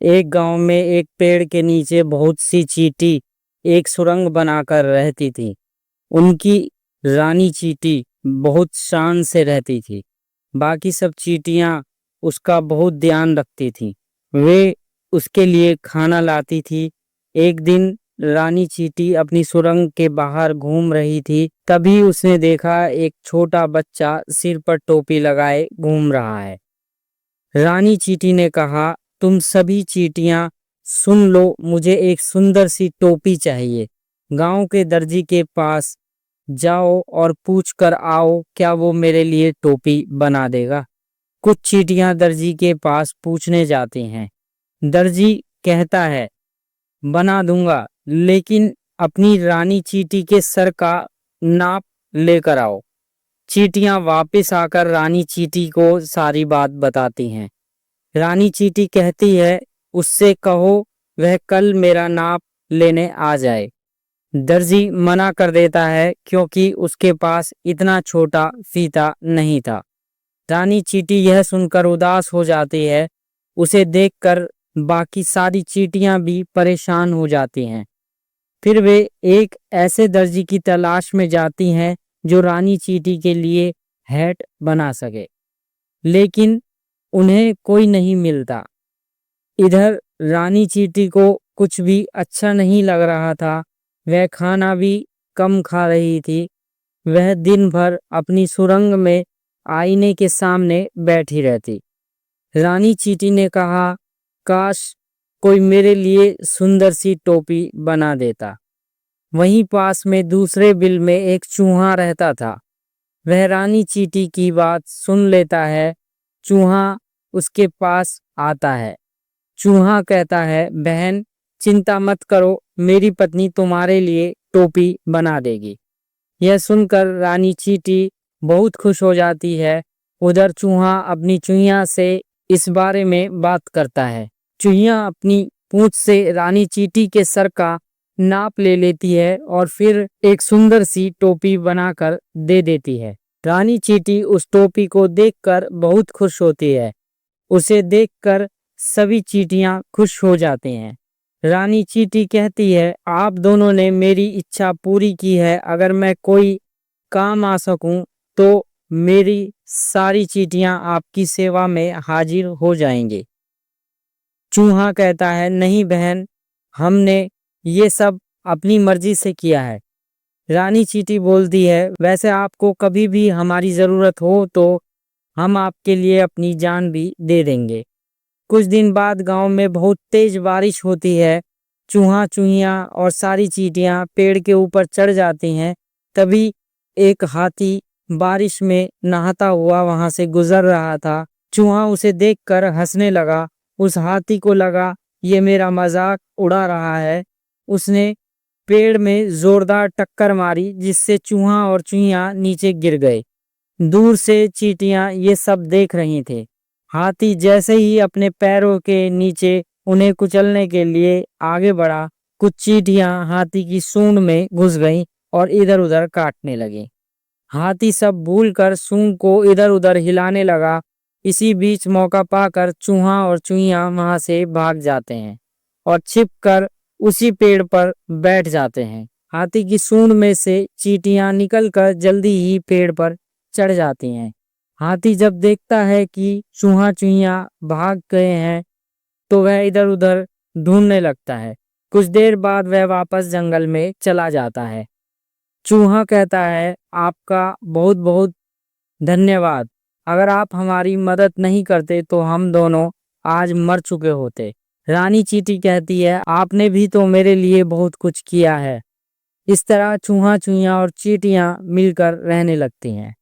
एक गांव में एक पेड़ के नीचे बहुत सी चींटी एक सुरंग बनाकर रहती थी। उनकी रानी चींटी बहुत शान से रहती थी। बाकी सब चींटियां उसका बहुत ध्यान रखती थीं। वे उसके लिए खाना लाती थी। एक दिन रानी चींटी अपनी सुरंग के बाहर घूम रही थी। तभी उसने देखा एक छोटा बच्चा सिर पर टोपी लगाए घूम रहा है। रानी चींटी ने कहा, तुम सभी चींटियां सुन लो, मुझे एक सुंदर सी टोपी चाहिए। गांव के दर्जी के पास जाओ और पूछ कर आओ क्या वो मेरे लिए टोपी बना देगा। कुछ चींटियां दर्जी के पास पूछने जाती हैं। दर्जी कहता है, बना दूंगा, लेकिन अपनी रानी चींटी के सर का नाप लेकर आओ। चींटियां वापस आकर रानी चींटी को सारी बात बताती हैं। रानी चींटी कहती है, उससे कहो वह कल मेरा नाप लेने आ जाए। दर्जी मना कर देता है क्योंकि उसके पास इतना छोटा फीता नहीं था। रानी चींटी यह सुनकर उदास हो जाती है। उसे देखकर बाकी सारी चींटियां भी परेशान हो जाती हैं। फिर वे एक ऐसे दर्जी की तलाश में जाती हैं जो रानी चींटी के लिए हैट बना सके, लेकिन उन्हें कोई नहीं मिलता। इधर रानी चींटी को कुछ भी अच्छा नहीं लग रहा था। वह खाना भी कम खा रही थी। वह दिन भर अपनी सुरंग में आईने के सामने बैठी रहती। रानी चींटी ने कहा, काश कोई मेरे लिए सुंदर सी टोपी बना देता। वहीं पास में दूसरे बिल में एक चूहा रहता था। वह रानी चींटी की बात सुन लेता है। चूहा उसके पास आता है। चूहा कहता है, बहन चिंता मत करो, मेरी पत्नी तुम्हारे लिए टोपी बना देगी। यह सुनकर रानी चींटी बहुत खुश हो जाती है। उधर चूहा अपनी चुहिया से इस बारे में बात करता है। चुहिया अपनी पूंछ से रानी चींटी के सर का नाप ले लेती है और फिर एक सुंदर सी टोपी बनाकर दे देती है। रानी चींटी उस टोपी को देखकर बहुत खुश होती है। उसे देखकर सभी चींटियां खुश हो जाते हैं। रानी चींटी कहती है, आप दोनों ने मेरी इच्छा पूरी की है। अगर मैं कोई काम आ सकूं तो मेरी सारी चींटियां आपकी सेवा में हाजिर हो जाएंगे। चूहा कहता है, नहीं बहन, हमने ये सब अपनी मर्जी से किया है। रानी चींटी बोलती है, वैसे आपको कभी भी हमारी ज़रूरत हो तो हम आपके लिए अपनी जान भी दे देंगे। कुछ दिन बाद गांव में बहुत तेज बारिश होती है। चूहा, चूहिया और सारी चींटियां पेड़ के ऊपर चढ़ जाती हैं। तभी एक हाथी बारिश में नहाता हुआ वहां से गुजर रहा था। चूहा उसे देखकर हंसने लगा। उस हाथी को लगा ये मेरा मजाक उड़ा रहा है। उसने पेड़ में जोरदार टक्कर मारी जिससे चूहा और चूहिया नीचे गिर गए। दूर से चींटियां ये सब देख रही थे। हाथी जैसे ही अपने पैरों के नीचे उन्हें कुचलने के लिए आगे बढ़ा, कुछ चींटियां हाथी की सूंड में घुस गईं और इधर उधर काटने लगी। हाथी सब भूलकर सूंड को इधर उधर हिलाने लगा। इसी बीच मौका पाकर चूहा और चूहिया वहां से भाग जाते हैं और छिपकर उसी पेड़ पर बैठ जाते हैं। हाथी की सूंड में से चींटियां निकलकर जल्दी ही पेड़ पर चढ़ जाती हैं। हाथी जब देखता है कि चूहा चूहिया भाग गए हैं तो वह इधर उधर ढूंढने लगता है। कुछ देर बाद वह वापस जंगल में चला जाता है। चूहा कहता है, आपका बहुत बहुत धन्यवाद। अगर आप हमारी मदद नहीं करते तो हम दोनों आज मर चुके होते। रानी चींटी कहती है, आपने भी तो मेरे लिए बहुत कुछ किया है। इस तरह चूहा, चूहिया और चींटियां मिलकर रहने लगती हैं।